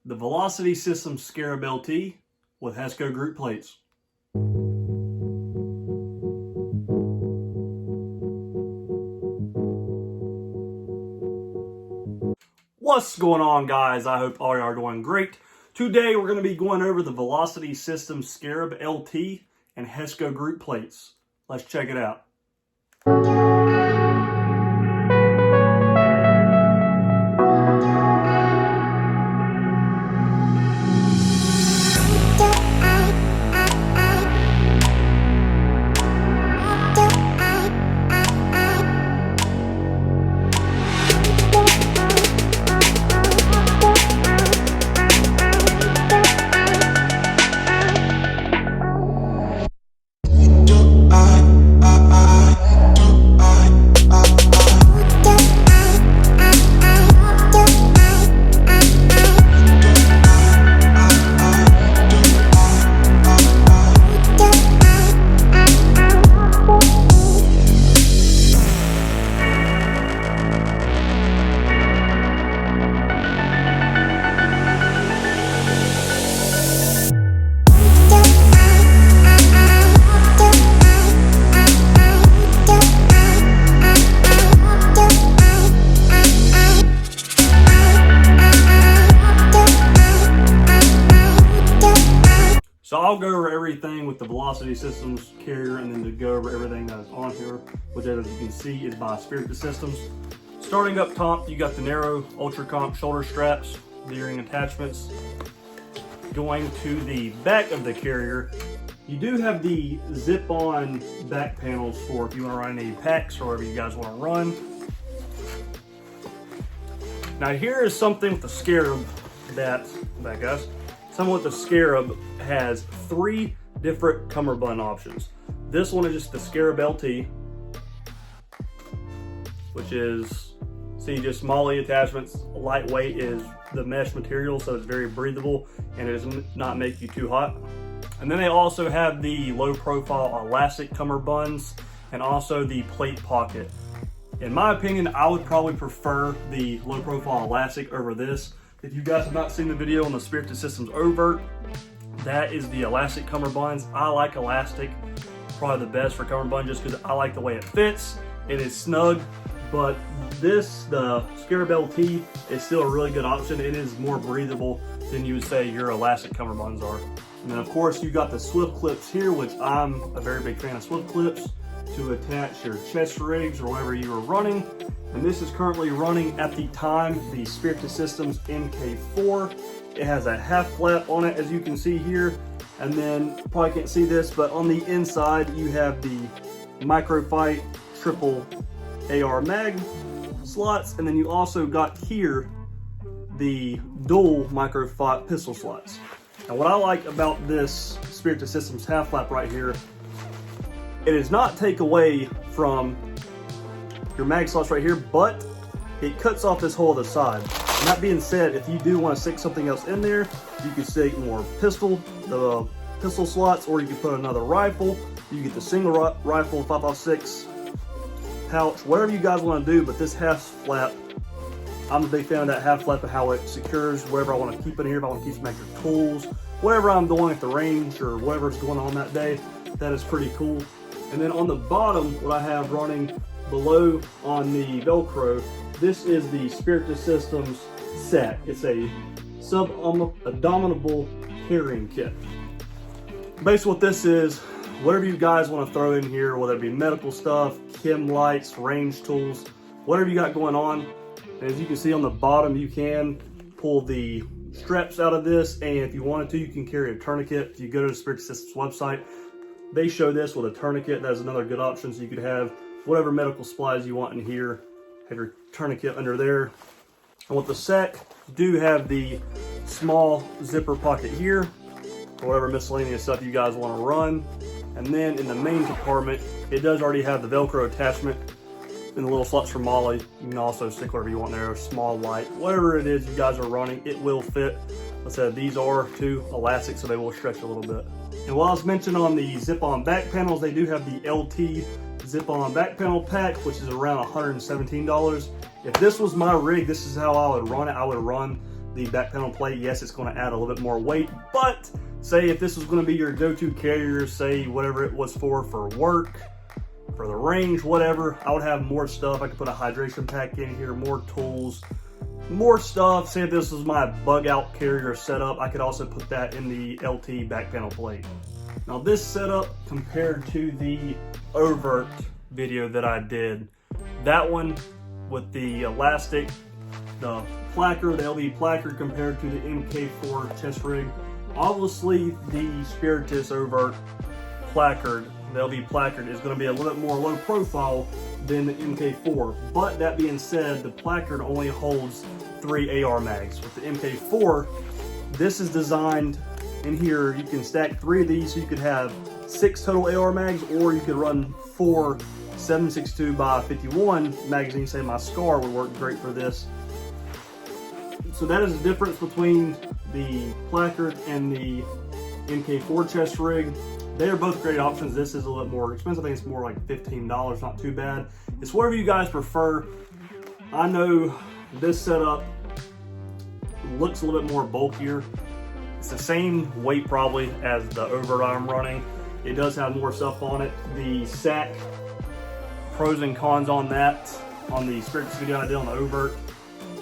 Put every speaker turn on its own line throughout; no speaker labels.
the Velocity System Scarab LT with Hesco group plates. What's going on, guys? I hope all y'all are doing great. Today we're going to be going over the Velocity System Scarab LT and Hesco group plates. Let's check it out. So I'll go over everything with the Velocity Systems carrier and then to go over everything that is on here, which as you can see is by Spiritus Systems. Starting up top, you got the narrow Ultra Comp shoulder straps, D-ring attachments. Going to the back of the carrier, you do have the zip-on back panels for if you want to run any packs or whatever you guys want to run. Now here is something with the Scarab Something with the Scarab has 3 different cummerbund options. This one is just the Scarab LT, which is, see, just MOLLE attachments. Lightweight is the mesh material, so it's very breathable and it does not make you too hot. And then they also have the low profile elastic cummerbunds and also the plate pocket. In my opinion, I would probably prefer the low profile elastic over this. If you guys have not seen the video on the Spiritus Systems Overt, that is the elastic cummerbunds. I like elastic, probably the best for cummerbund just because I like the way it fits. It is snug, but the Scarab LT is still a really good option. It is more breathable than you would say your elastic cummerbunds are. And then of course you got the Swift clips here, which I'm a very big fan of Swift clips to attach your chest rigs or whatever you are running. And this is currently running at the time the Spiritus Systems MK4. It has a half flap on it, as you can see here. And then, you probably can't see this, but on the inside you have the Microfight triple AR mag slots. And then you also got here the dual Microfight pistol slots. Now what I like about this Spiritus Systems half flap right here, it does not take away from your mag slots right here, but it cuts off this hole on the side. And that being said, if you do want to stick something else in there, you can stick more pistol slots, or you can put another rifle. You get the single rifle 5.56 pouch, whatever you guys want to do. But this half flap, I'm a big fan of that half flap and how it secures wherever I want to keep it here. If I want to keep some extra tools, whatever I'm doing at the range or whatever's going on that day, that is pretty cool. And then on the bottom, what I have running below on the Velcro, this is the Spiritus Systems set. It's a sub-abdominable carrying kit. Basically what this is, whatever you guys want to throw in here, whether it be medical stuff, chem lights, range tools, whatever you got going on. And as you can see on the bottom, you can pull the straps out of this, and if you wanted to, you can carry a tourniquet. If you go to the Spiritus Systems website, they show this with a tourniquet. That is another good option, so you could have whatever medical supplies you want in here, have your tourniquet under there. And with the SEC, you do have the small zipper pocket here, or whatever miscellaneous stuff you guys want to run. And then in the main compartment, it does already have the Velcro attachment and the little slots for MOLLE. You can also stick whatever you want there, small, light, whatever it is you guys are running, it will fit. Like I said, these are 2 elastic, so they will stretch a little bit. And while I was mentioning on the zip-on back panels, they do have the LT zip-on back panel pack, which is around $117. If this was my rig, this is how I would run it. I would run the back panel plate, yes, it's going to add a little bit more weight, but say if this was going to be your go-to carrier, say whatever it was for work, for the range, whatever, I would have more stuff. I could put a hydration pack in here, more tools, more stuff. Say if this was my bug out carrier setup, I could also put that in the LT back panel plate. Now this setup compared to the overt video that I did, that one with the elastic, the placard, the LV placard compared to the MK4 chest rig, obviously the Spiritus overt placard, the LV placard, is going to be a little bit more low profile than the MK4. But that being said, the placard only holds 3 AR mags. With the MK4, this is designed, in here you can stack 3 of these, so you could have 6 total AR mags, or you could run 4 7.62 by 51 magazines. Say my Scar would work great for this. So that is the difference between the placard and the MK4 chest rig. They are both great options. This is a little more expensive. I think it's more like $15, not too bad. It's whatever you guys prefer. I know this setup looks a little bit more bulkier. It's the same weight probably as the overt I'm running. It does have more stuff on it. The sack, pros and cons on that, on the Spiritus video I did on the overt,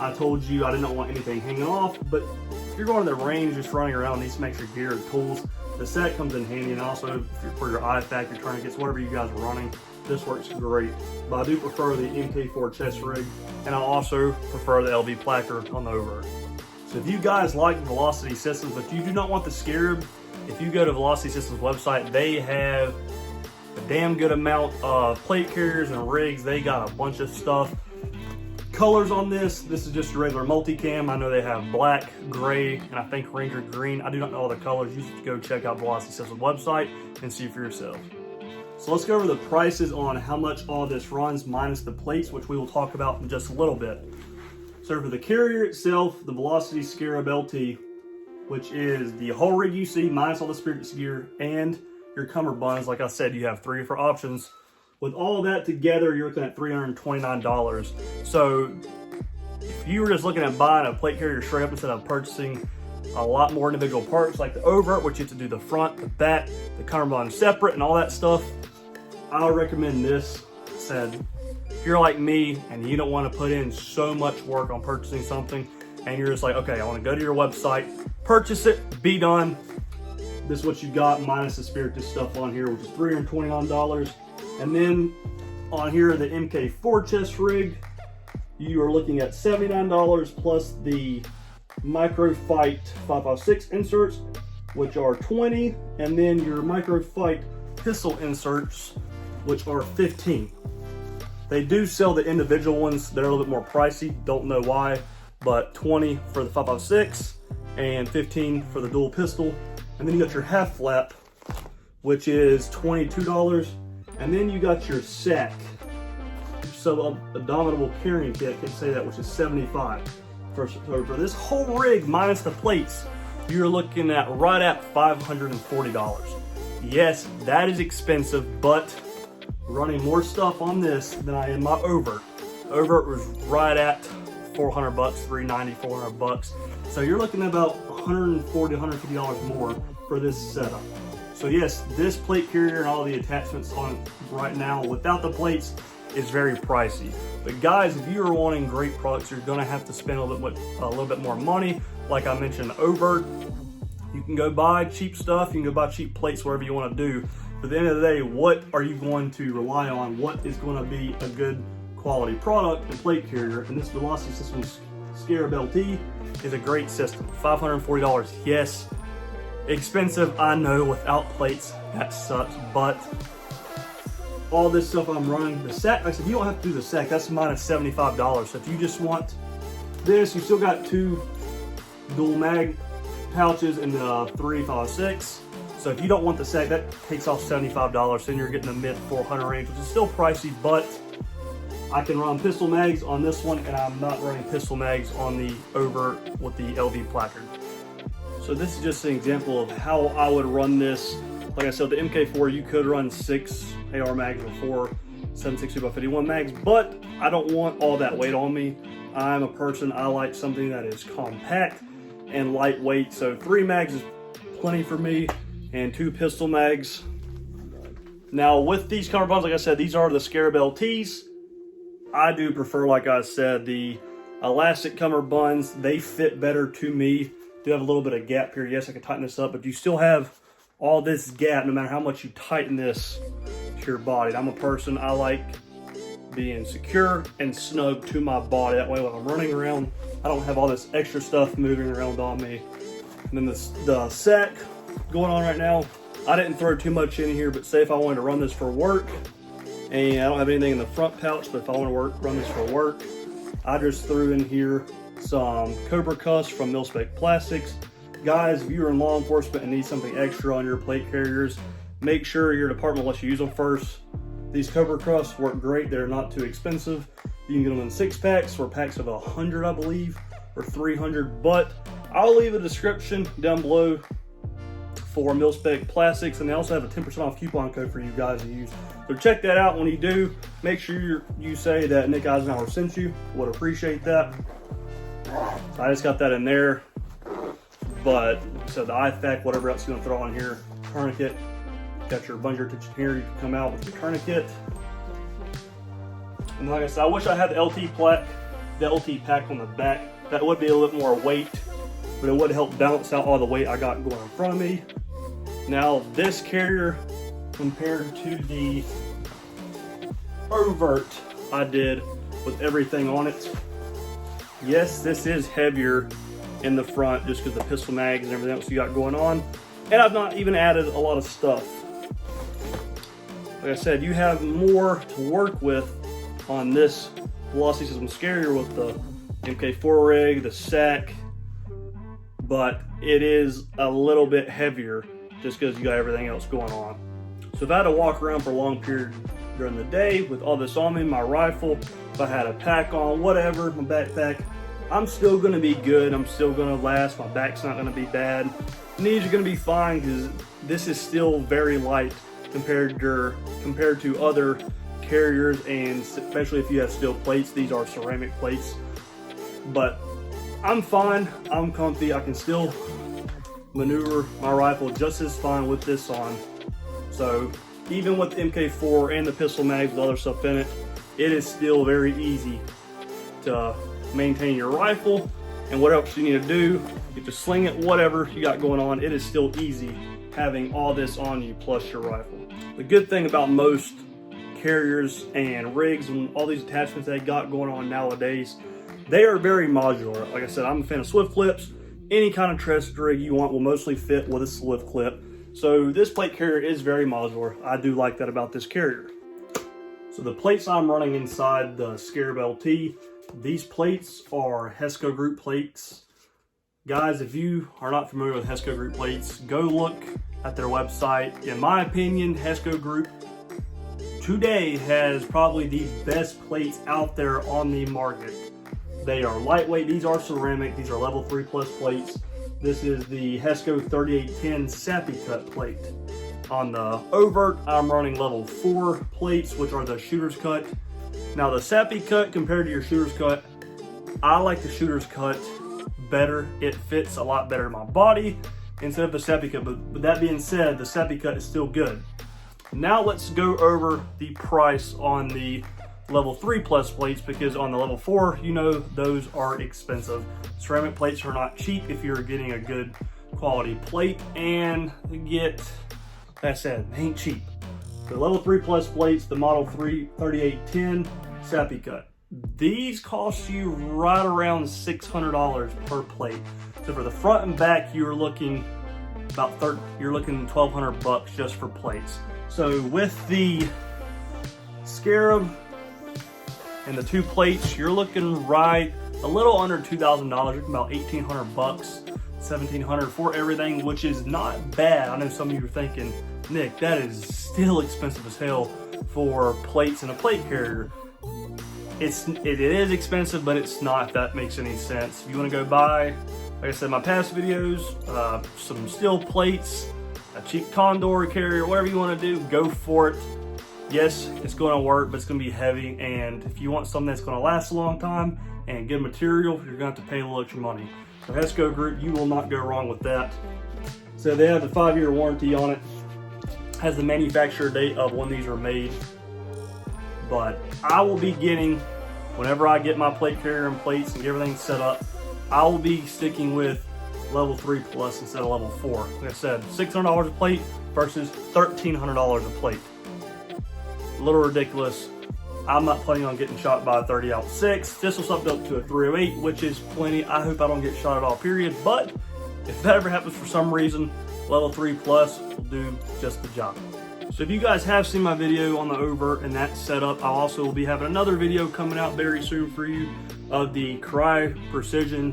I told you I did not want anything hanging off, but if you're going to the range, just running around, need some extra gear and tools, the sack comes in handy. And also for your IFAC, you're trying to get whatever you guys are running, this works great. But I do prefer the MK4 chest rig, and I also prefer the LV placard on the overt. So if you guys like Velocity Systems, but you do not want the Scarab, if you go to Velocity Systems website, they have a damn good amount of plate carriers and rigs. They got a bunch of stuff. Colors on this is just a regular multicam. I know they have black, gray, and I think Ranger green. I do not know all the colors. You should go check out Velocity Systems website and see for yourself. So let's go over the prices on how much all this runs minus the plates, which we will talk about in just a little bit. So for the carrier itself, the Velocity Scarab LT, which is the whole rig you see minus all the Spiritus gear and your cummerbunds, like I said, you have 3 different options. With all that together, you're looking at $329. So if you were just looking at buying a plate carrier straight up instead of purchasing a lot more individual parts like the overt, which you have to do the front, the back, the cummerbund separate and all that stuff, I would recommend this. Said, if you're like me and you don't want to put in so much work on purchasing something, and you're just like, okay, I want to go to your website, purchase it, be done. This is what you got minus the Spiritus stuff on here, which is $329. And then on here, the MK4 chest rig, you are looking at $79 plus the Microfight 5.56 inserts, which are $20, and then your Microfight pistol inserts, which are $15. They do sell the individual ones. They're a little bit more pricey. Don't know why, but $20 for the 5.56 and $15 for the dual pistol. And then you got your half flap, which is $22. And then you got your sack, so a dominable carrying kit, can say that, which is $75. For this whole rig minus the plates, you're looking at right at $540. Yes, that is expensive, but running more stuff on this than I am my overt. Overt was right at $400, $390, $400. So you're looking at about $140, $150 more for this setup. So yes, this plate carrier and all the attachments on it right now without the plates is very pricey. But guys, if you are wanting great products, you're gonna have to spend a little bit more money. Like I mentioned, overt, you can go buy cheap stuff, you can go buy cheap plates, whatever you wanna do. But at the end of the day, what are you going to rely on? What is gonna be a good quality product and plate carrier? And this Velocity Systems Scarab LT is a great system. $540, yes. Expensive, I know, without plates, that sucks, but all this stuff I'm running, the sack, like I said, you don't have to do the sack, that's minus $75. So if you just want this, you still got 2 dual mag pouches in the 3.56. So if you don't want the sack, that takes off $75, then you're getting the mid 400 range, which is still pricey, but I can run pistol mags on this one, and I'm not running pistol mags on the overt with the LV placard. So this is just an example of how I would run this. Like I said, the MK4, you could run 6 AR mags or 4 7.62 by 51 mags, but I don't want all that weight on me. I'm a person, I like something that is compact and lightweight. So 3 mags is plenty for me, and 2 pistol mags. Now with these cummerbunds, like I said, these are the Scarab LTs. I do prefer, like I said, the elastic cummerbunds. They fit better to me. Do have a little bit of gap here. Yes, I can tighten this up, but you still have all this gap no matter how much you tighten this to your body. And I'm a person, I like being secure and snug to my body. That way when I'm running around, I don't have all this extra stuff moving around on me. And then the sack going on right now, I didn't throw too much in here, but say if I wanted to run this for work, and I don't have anything in the front pouch, but if I want to run this for work, I just threw in here some Cobra Cuffs from Mil-Spec Plastics. Guys, if you're in law enforcement and need something extra on your plate carriers, make sure your department lets you use them first. These Cobra Cuffs work great. They're not too expensive. You can get them in 6-packs or packs of 100, I believe, or 300. But I'll leave a description down below for Mil-Spec Plastics, and they also have a 10% off coupon code for you guys to use. So check that out. When you do, make sure you say that Nick Eisenhower sent you. Would appreciate that. I just got that in there. But so the IFAC, whatever else you're gonna throw on here, tourniquet. Got your bungee retention here. You can come out with your tourniquet. And like I said, I wish I had the LT pack on the back. That would be a little more weight, but it would help balance out all the weight I got going in front of me. Now this carrier compared to the Overt I did with everything on it, yes, this is heavier in the front just because the pistol mags and everything else you got going on. And I've not even added a lot of stuff. Like I said, you have more to work with on this Velocity System carrier with the MK4 rig, the sack, but it is a little bit heavier just because you got everything else going on. So if I had to walk around for a long period during the day with all this on me, my rifle, if I had a pack on, whatever, my backpack, I'm still gonna be good. I'm still gonna last. My back's not gonna be bad. Knees are gonna be fine because this is still very light compared to other carriers, and especially if you have steel plates. These are ceramic plates, but I'm fine. I'm comfy. I can still maneuver my rifle just as fine with this on. So even with the MK4 and the pistol mags with other stuff in it, it is still very easy to maintain your rifle. And what else you need to do, you have to sling it, whatever you got going on, it is still easy having all this on you plus your rifle. The good thing about most carriers and rigs and all these attachments they got going on nowadays, they are very modular. Like I said, I'm a fan of Swift clips. Any kind of trusted rig you want will mostly fit with a Swift clip. So this plate carrier is very modular. I do like that about this carrier. So the plates I'm running inside the Scarab LT, these plates are Hesco Group plates. Guys, if you are not familiar with Hesco Group plates, go look at their website. In my opinion, Hesco Group today has probably the best plates out there on the market. They are lightweight. These are ceramic. These are level 3 plus plates. This is the Hesco 3810 SAPI cut plate. On the Overt, I'm running level 4 plates, which are the shooter's cut. Now the SAPI cut compared to your shooter's cut, I like the shooter's cut better. It fits a lot better in my body instead of the SAPI cut. But with that being said, the SAPI cut is still good. Now let's go over the price on the level 3 plus plates, because on the level 4, you know, those are expensive. Ceramic plates are not cheap if you're getting a good quality plate, and get, like I said, they ain't cheap. The level 3 plus plates, the model 3810 SAPI cut, these cost you right around $600 per plate. So for the front and back, you're looking you're looking $1,200 just for plates. So with the Scarab and the 2 plates, you're looking right a little under $2,000. You're looking about $1,800, $1,700 for everything, which is not bad. I know some of you are thinking, Nick, that is still expensive as hell for plates and a plate carrier. It is expensive, but it's not, if that makes any sense. If you want to go buy, like I said in my past videos, some steel plates, a cheap Condor carrier, whatever you want to do, go for it. Yes, it's going to work, but it's going to be heavy, and if you want something that's going to last a long time, and good material, you're gonna have to pay a little extra money. So Hesco Group, you will not go wrong with that. So they have the 5-year warranty on it. Has the manufacturer date of when these are made. But I will be getting, whenever I get my plate carrier and plates and get everything set up, I will be sticking with level 3 plus instead of level 4. Like I said, $600 a plate versus $1,300 a plate. A little ridiculous. I'm not planning on getting shot by a 30-06. This will something up to a 308, which is plenty. I hope I don't get shot at all, period. But if that ever happens for some reason, level 3 plus will do just the job. So if you guys have seen my video on the overt and that setup, I also will be having another video coming out very soon for you of the Cry Precision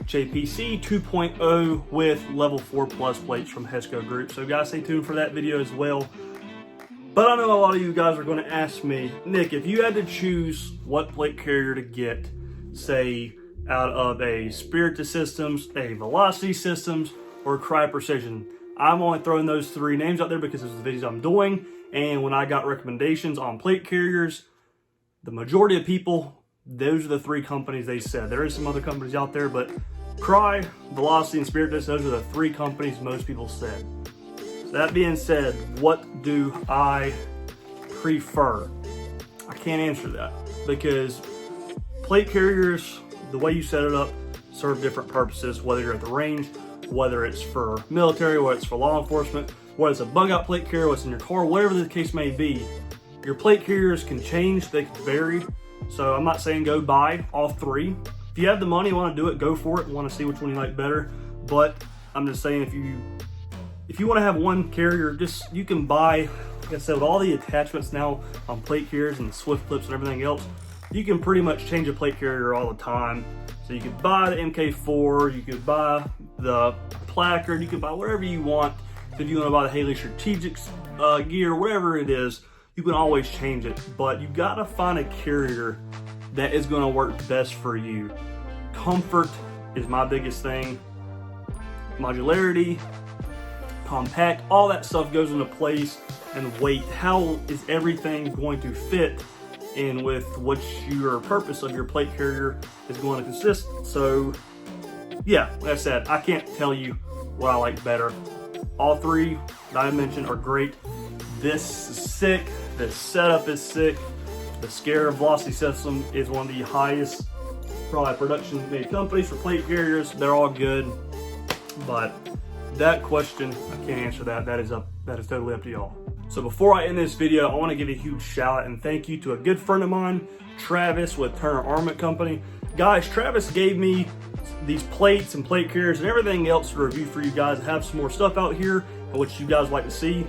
JPC 2.0 with level 4 plus plates from Hesco Group. So guys, stay tuned for that video as well. But I know a lot of you guys are going to ask me, Nick, if you had to choose what plate carrier to get, say out of a Spiritus Systems, a Velocity Systems, or Cry Precision, I'm only throwing those 3 names out there because those are the videos I'm doing. And when I got recommendations on plate carriers, the majority of people, those are the 3 companies they said. There is some other companies out there, but Cry, Velocity, and Spiritus, those are the 3 companies most people said. That being said, what do I prefer? I can't answer that because plate carriers, the way you set it up, serve different purposes, whether you're at the range, whether it's for military, whether it's for law enforcement, whether it's a bug out plate carrier, what's in your car, whatever the case may be. Your plate carriers can change, they can vary. So I'm not saying go buy all 3. If you have the money, want to do it, go for it. Want to see which one you like better. But I'm just saying if you want to have one carrier, just you can buy, like I said, with all the attachments now on plate carriers and the swift clips and everything else, you can pretty much change a plate carrier all the time. So you could buy the MK4, you could buy the placard, you could buy whatever you want. If you want to buy the Haley Strategics gear, whatever it is, you can always change it. But you gotta find a carrier that is gonna work best for you. Comfort is my biggest thing. Modularity, compact, all that stuff goes into place. And weight, how is everything going to fit in with what your purpose of your plate carrier is going to consist. So yeah, like I said, I can't tell you what I like better. All 3 that I mentioned are great. This is sick, this setup is sick. The Scarab Velocity system is one of the highest probably production made companies for plate carriers. They're all good, but that question, I can't answer that. That is totally up to y'all. So before I end this video, I want to give a huge shout out and thank you to a good friend of mine, Travis with Turner Armament Company. Guys, Travis gave me these plates and plate carriers and everything else to review for you guys. I have some more stuff out here which you guys like to see.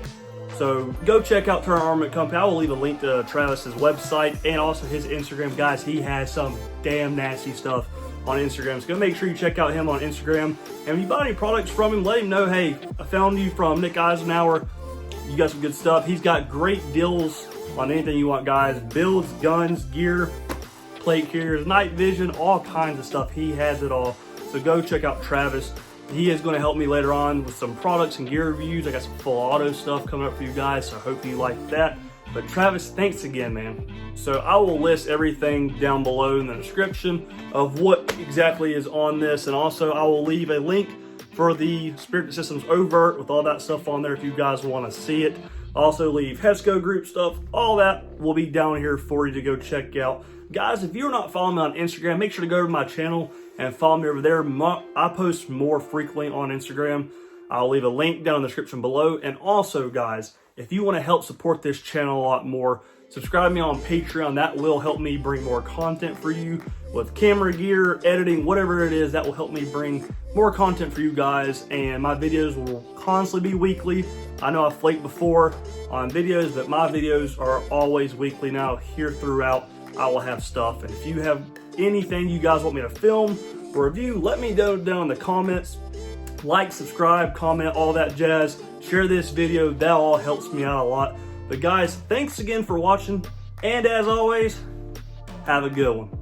So go check out Turner Armament Company. I will leave a link to Travis's website and also his Instagram. Guys, he has some damn nasty stuff on Instagram. So go make sure you check out him on Instagram. And when you buy any products from him, let him know, hey, I found you from Nick Eisenhower. You got some good stuff. He's got great deals on anything you want, guys. Builds, guns, gear, plate carriers, night vision, all kinds of stuff. He has it all. So go check out Travis. He is going to help me later on with some products and gear reviews. I got some full auto stuff coming up for you guys, so I hope you like that. But Travis, thanks again, man. So I will list everything down below in the description of what exactly is on this. And also I will leave a link for the Spiritus Systems overt with all that stuff on there if you guys want to see it. Also leave Hesco Group stuff. All that will be down here for you to go check out. Guys, if you're not following me on Instagram, make sure to go to my channel and follow me over there. I post more frequently on Instagram. I'll leave a link down in the description below. And also, guys, if you want to help support this channel a lot more, subscribe to me on Patreon. That will help me bring more content for you with camera gear, editing, whatever it is. That will help me bring more content for you guys. And my videos will constantly be weekly. I know I've flaked before on videos, but my videos are always weekly now. Here throughout, I will have stuff. And if you have anything you guys want me to film or review, let me know down in the comments. Like, subscribe, comment, all that jazz. Share this video. That all helps me out a lot. But guys, thanks again for watching. And as always, have a good one.